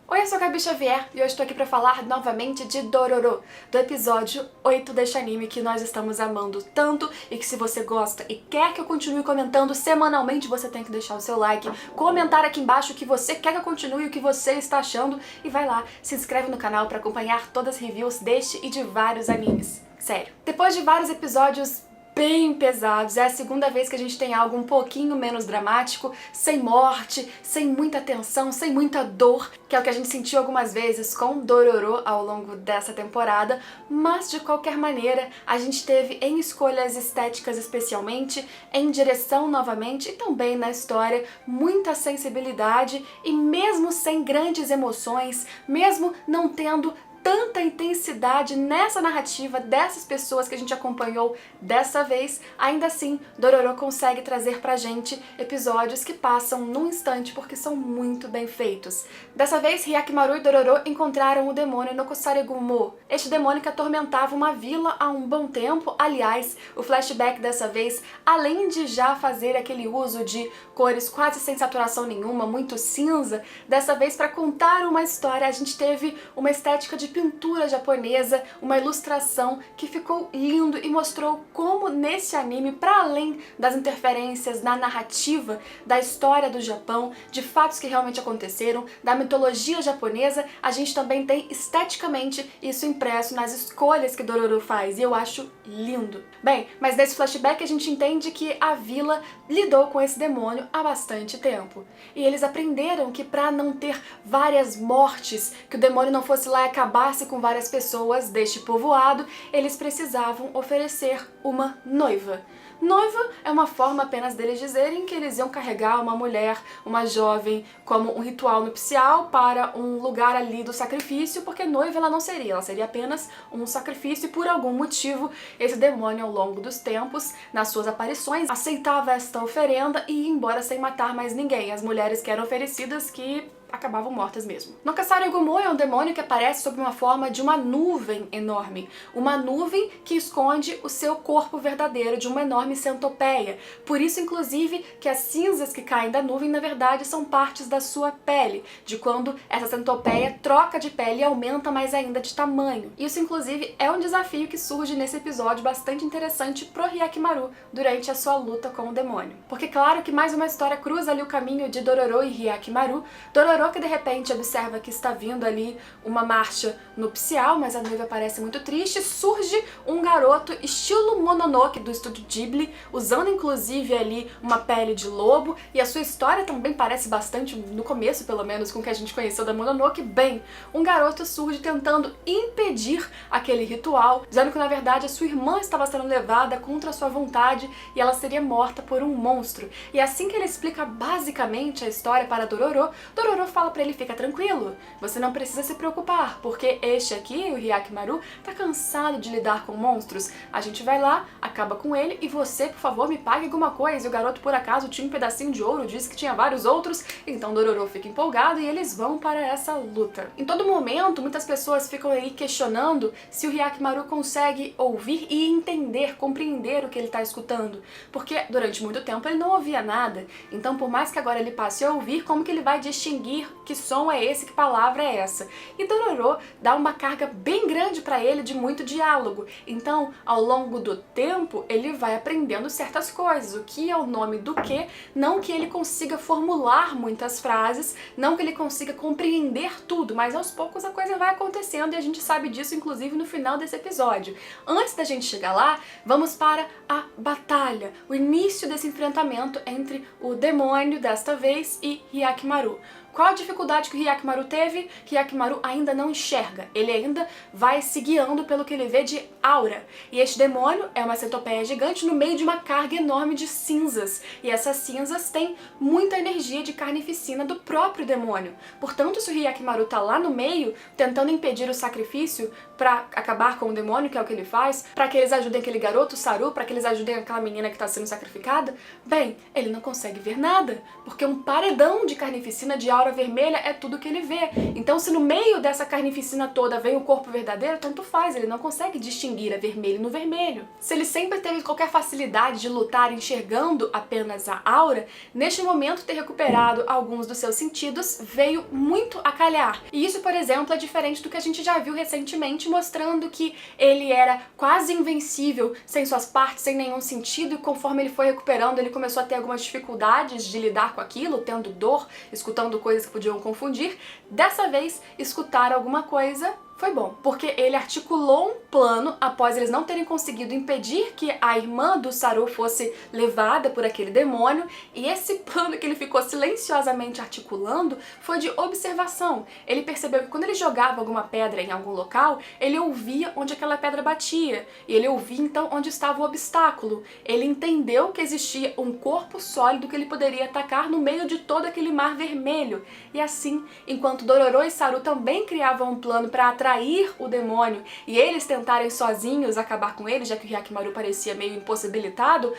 Oi, eu sou a Gabi Xavier e hoje estou aqui para falar novamente de Dororo, do episódio 8 deste anime que nós estamos amando tanto e que se você gosta e quer que eu continue comentando semanalmente, você tem que deixar o seu like, comentar aqui embaixo o que você quer que eu continue e o que você está achando e vai lá, se inscreve no canal para acompanhar todas as reviews deste e de vários animes. Sério. Depois de vários episódios bem pesados, é a segunda vez que a gente tem algo um pouquinho menos dramático, sem morte, sem muita tensão, sem muita dor, que é o que a gente sentiu algumas vezes com Dororo ao longo dessa temporada, mas de qualquer maneira a gente teve em escolhas estéticas especialmente, em direção novamente e também na história muita sensibilidade e mesmo sem grandes emoções, mesmo não tendo tanta intensidade nessa narrativa dessas pessoas que a gente acompanhou dessa vez, ainda assim, Dororo consegue trazer pra gente episódios que passam num instante porque são muito bem feitos. Dessa vez, Hyakimaru e Dororo encontraram o demônio no Kusarigumo, este demônio que atormentava uma vila há um bom tempo. Aliás, o flashback dessa vez, além de já fazer aquele uso de cores quase sem saturação nenhuma, muito cinza, dessa vez para contar uma história a gente teve uma estética de pintura japonesa, uma ilustração que ficou lindo e mostrou como nesse anime, para além das interferências na narrativa da história do Japão, de fatos que realmente aconteceram, da mitologia japonesa, a gente também tem esteticamente isso impresso nas escolhas que Dororo faz, e eu acho lindo. Bem, mas nesse flashback a gente entende que a vila lidou com esse demônio há bastante tempo. E eles aprenderam que para não ter várias mortes, que o demônio não fosse lá e acabasse com várias pessoas deste povoado, eles precisavam oferecer uma noiva. Noiva é uma forma apenas deles dizerem que eles iam carregar uma mulher, uma jovem, como um ritual nupcial para um lugar ali do sacrifício, porque noiva ela não seria, ela seria apenas um sacrifício e por algum motivo esse demônio ao longo dos tempos, nas suas aparições, aceitava esta oferenda e ia embora sem matar mais ninguém. As mulheres que eram oferecidas que acabavam mortas mesmo. No Kusarigumo é um demônio que aparece sob uma forma de uma nuvem enorme. Uma nuvem que esconde o seu corpo verdadeiro, de uma enorme centopeia. Por isso, inclusive, que as cinzas que caem da nuvem, na verdade, são partes da sua pele, de quando essa centopeia troca de pele e aumenta mais ainda de tamanho. Isso, inclusive, é um desafio que surge nesse episódio bastante interessante pro Hyakimaru durante a sua luta com o demônio. Porque claro que mais uma história cruza ali o caminho de Dororo e Hyakimaru. Dororo que de repente observa que está vindo ali uma marcha nupcial, mas a noiva parece muito triste, surge um garoto estilo Mononoke do estúdio Ghibli, usando inclusive ali uma pele de lobo, e a sua história também parece bastante, no começo pelo menos, com o que a gente conheceu da Mononoke. Bem, um garoto surge tentando impedir aquele ritual, dizendo que na verdade a sua irmã estava sendo levada contra a sua vontade e ela seria morta por um monstro. E assim que ele explica basicamente a história para Dororo, Dororo fala pra ele: fica tranquilo, você não precisa se preocupar, porque este aqui, o Hyakimaru, tá cansado de lidar com monstros. A gente vai lá, acaba com ele e você, por favor, me pague alguma coisa. E o garoto, por acaso, tinha um pedacinho de ouro, disse que tinha vários outros, então Dororo fica empolgado e eles vão para essa luta. Em todo momento, muitas pessoas ficam aí questionando se o Hyakimaru consegue ouvir e entender, compreender o que ele tá escutando, porque durante muito tempo ele não ouvia nada, então por mais que agora ele passe a ouvir, como que ele vai distinguir que som é esse, que palavra é essa? E Dororo dá uma carga bem grande para ele de muito diálogo. Então, ao longo do tempo, ele vai aprendendo certas coisas. O que é o nome do que, não que ele consiga formular muitas frases, não que ele consiga compreender tudo, mas aos poucos a coisa vai acontecendo e a gente sabe disso, inclusive, no final desse episódio. Antes da gente chegar lá, vamos para a batalha, o início desse enfrentamento entre o demônio, desta vez, e Hyakimaru. Qual a dificuldade que o Hyakimaru teve? Hyakimaru ainda não enxerga, ele ainda vai se guiando pelo que ele vê de aura. E este demônio é uma centopeia gigante no meio de uma carga enorme de cinzas. E essas cinzas têm muita energia de carnificina do próprio demônio. Portanto, se o Hyakimaru tá lá no meio, tentando impedir o sacrifício pra acabar com o demônio, que é o que ele faz, pra que eles ajudem aquele garoto, Saru, pra que eles ajudem aquela menina que tá sendo sacrificada, bem, ele não consegue ver nada, porque um paredão de carnificina de aura aura vermelha é tudo que ele vê. Então se no meio dessa carnificina toda vem o corpo verdadeiro, tanto faz, ele não consegue distinguir a vermelho no vermelho. Se ele sempre teve qualquer facilidade de lutar enxergando apenas a aura, neste momento ter recuperado alguns dos seus sentidos veio muito a calhar. E isso, por exemplo, é diferente do que a gente já viu recentemente, mostrando que ele era quase invencível, sem suas partes, sem nenhum sentido, e conforme ele foi recuperando, ele começou a ter algumas dificuldades de lidar com aquilo, tendo dor, escutando coisas que podiam confundir. Dessa vez, escutar alguma coisa foi bom, porque ele articulou um plano após eles não terem conseguido impedir que a irmã do Saru fosse levada por aquele demônio, e esse plano que ele ficou silenciosamente articulando foi de observação. Ele percebeu que quando ele jogava alguma pedra em algum local, ele ouvia onde aquela pedra batia, e ele ouvia então onde estava o obstáculo. Ele entendeu que existia um corpo sólido que ele poderia atacar no meio de todo aquele mar vermelho, e assim, enquanto Dororo e Saru também criavam um plano para atrair o demônio e eles tentarem sozinhos acabar com ele, já que o Hyakimaru parecia meio impossibilitado,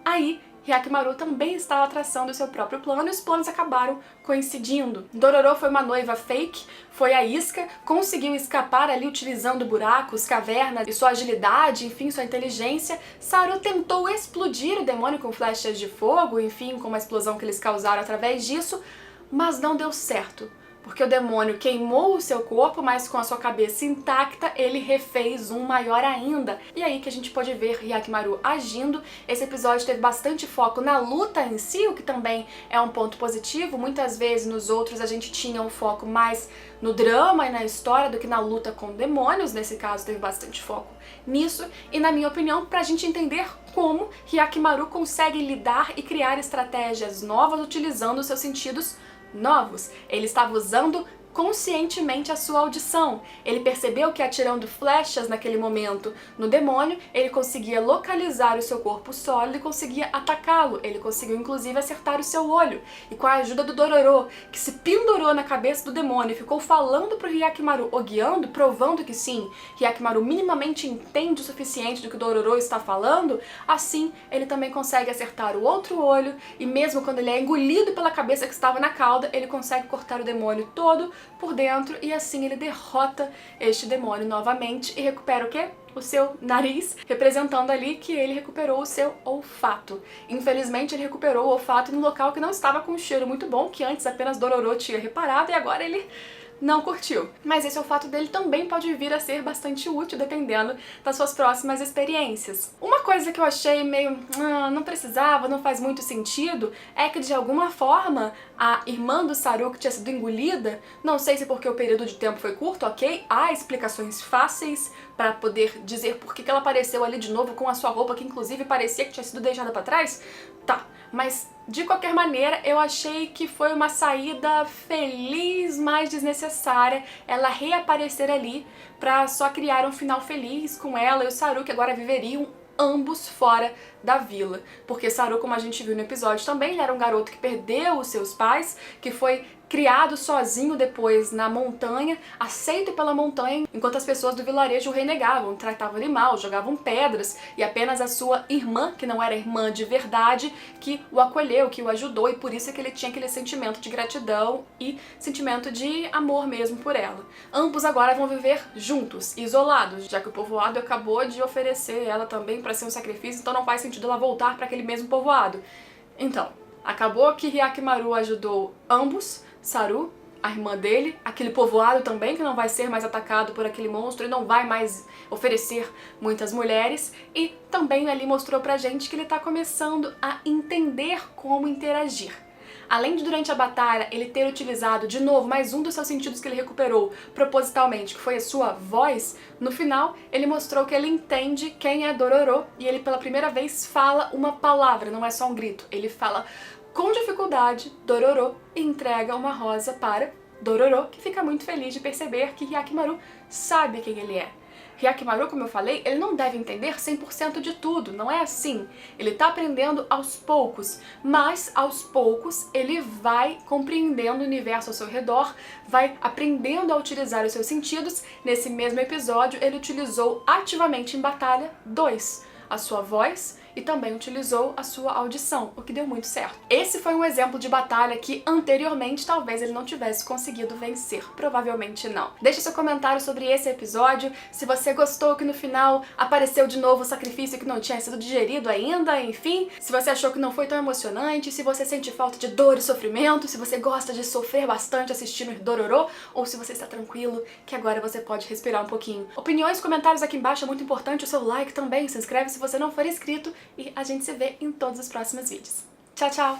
aí Hyakimaru também estava traçando o seu próprio plano e os planos acabaram coincidindo. Dororo foi uma noiva fake, foi a isca, conseguiu escapar ali utilizando buracos, cavernas e sua agilidade, enfim, sua inteligência. Saru tentou explodir o demônio com flechas de fogo, enfim, com uma explosão que eles causaram através disso, mas não deu certo. Porque o demônio queimou o seu corpo, mas com a sua cabeça intacta, ele refez um maior ainda. E aí que a gente pode ver Hyakimaru agindo. Esse episódio teve bastante foco na luta em si, o que também é um ponto positivo. Muitas vezes nos outros a gente tinha um foco mais no drama e na história do que na luta com demônios. Nesse caso teve bastante foco nisso. E na minha opinião, pra gente entender como Hyakimaru consegue lidar e criar estratégias novas utilizando os seus sentidos novos. Ele estava usando conscientemente a sua audição. Ele percebeu que atirando flechas naquele momento no demônio, ele conseguia localizar o seu corpo sólido e conseguia atacá-lo. Ele conseguiu inclusive acertar o seu olho. E com a ajuda do Dororo, que se pendurou na cabeça do demônio e ficou falando pro Hyakimaru, o guiando, provando que sim, Hyakimaru minimamente entende o suficiente do que o Dororo está falando, assim ele também consegue acertar o outro olho, e mesmo quando ele é engolido pela cabeça que estava na cauda, ele consegue cortar o demônio todo por dentro, e assim ele derrota este demônio novamente e recupera o quê? O seu nariz, representando ali que ele recuperou o seu olfato. Infelizmente ele recuperou o olfato no local que não estava com um cheiro muito bom, que antes apenas Dororo tinha reparado, e agora ele não curtiu. Mas esse olfato dele também pode vir a ser bastante útil, dependendo das suas próximas experiências. Uma coisa que eu achei meio não precisava, não faz muito sentido, é que de alguma forma a irmã do Saru, que tinha sido engolida, não sei se porque o período de tempo foi curto, ok, há explicações fáceis para poder dizer por que ela apareceu ali de novo com a sua roupa, que inclusive parecia que tinha sido deixada para trás, tá, mas de qualquer maneira eu achei que foi uma saída feliz, mas desnecessária, ela reaparecer ali pra só criar um final feliz com ela e o Saru, que agora viveriam ambos fora da vila. Porque Saru, como a gente viu no episódio também, ele era um garoto que perdeu os seus pais, que foi criado sozinho depois na montanha, aceito pela montanha, enquanto as pessoas do vilarejo o renegavam, tratavam ele mal, jogavam pedras, e apenas a sua irmã, que não era irmã de verdade, que o acolheu, que o ajudou, e por isso é que ele tinha aquele sentimento de gratidão e sentimento de amor mesmo por ela. Ambos agora vão viver juntos, isolados, já que o povoado acabou de oferecer ela também para ser um sacrifício, então não faz sentido ela voltar para aquele mesmo povoado. Então, acabou que Hyakimaru ajudou ambos, Saru, a irmã dele, aquele povoado também que não vai ser mais atacado por aquele monstro e não vai mais oferecer muitas mulheres, e também ali mostrou pra gente que ele tá começando a entender como interagir. Além de durante a batalha ele ter utilizado de novo mais um dos seus sentidos que ele recuperou propositalmente, que foi a sua voz, no final ele mostrou que ele entende quem é Dororo e ele pela primeira vez fala uma palavra, não é só um grito, ele fala com dificuldade Dororo e entrega uma rosa para Dororo, que fica muito feliz de perceber que Hyakimaru sabe quem ele é. Hyakimaru, como eu falei, ele não deve entender 100% de tudo, não é assim. Ele tá aprendendo aos poucos, mas aos poucos ele vai compreendendo o universo ao seu redor, vai aprendendo a utilizar os seus sentidos. Nesse mesmo episódio, ele utilizou ativamente em batalha dois, a sua voz e também utilizou a sua audição, o que deu muito certo. Esse foi um exemplo de batalha que anteriormente talvez ele não tivesse conseguido vencer, provavelmente não. Deixe seu comentário sobre esse episódio, se você gostou que no final apareceu de novo o sacrifício que não tinha sido digerido ainda, enfim, se você achou que não foi tão emocionante, se você sente falta de dor e sofrimento, se você gosta de sofrer bastante assistindo Dororo, ou se você está tranquilo que agora você pode respirar um pouquinho. Opiniões, comentários aqui embaixo, é muito importante, o seu like também, se inscreve se você não for inscrito e a gente se vê em todos os próximos vídeos. Tchau, tchau!